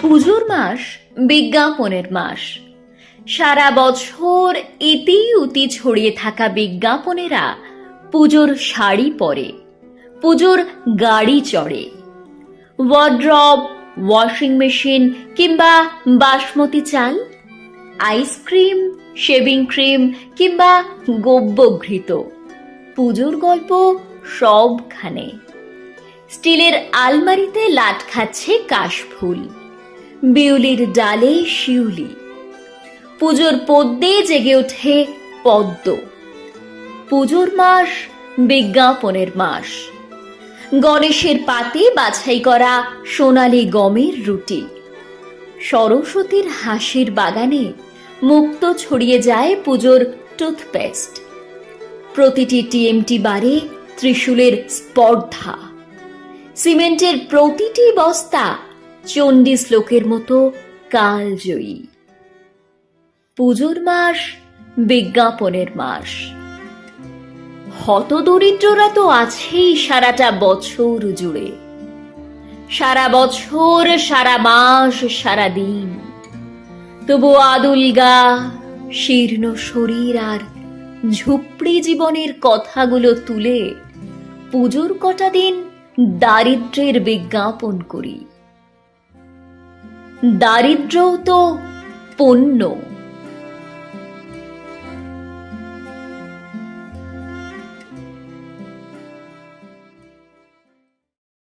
পুজোর মাস বিজ্ঞাপনের মাস। সারা বছর ইতি উতি ছড়িয়ে থাকা বিজ্ঞাপনেরা পুজোর শাড়ি পরে, পুজোর গাড়ি চড়ে। ওয়ার্ড্রব, ওয়াশিং মেশিন কিংবা বাসমতি চাল, আইসক্রিম, শেভিং ক্রিম কিংবা গব্যঘৃত, পুজোর গল্প সবখানে। স্টিলের আলমারিতে লাট খাচ্ছে কাশফুল, বিউলির ডালে শিউলি, পুজোর পদ্মে জেগে ওঠে পদ্ম। পুজোর মাস বিজ্ঞাপনের মাস। গণেশের পাতে বাছাই করা সোনালি গমের রুটি, সরস্বতীর হাসির বাগানে মুক্ত ছড়িয়ে যায় পুজোর টুথপেস্ট। প্রতিটি টিএমটি বারে ত্রিশূলের স্পর্ধা, সিমেন্টের প্রতিটি বস্তা চণ্ডী শ্লোকের মতো কালজয়ী। পুজোর মাস বিজ্ঞাপনের মাস। হতদরিদ্ররা তো আছেই সারাটা বছর জুড়ে, সারা বছর, সারা মাস, সারা দিন। তবু আদুলগা, শীর্ণ শরীর আর ঝুপড়ি জীবনের কথাগুলো তুলে পুজোর কটা দিন দারিদ্র্যের বিজ্ঞাপন করি। দারিদ্র্যও তো পণ্য।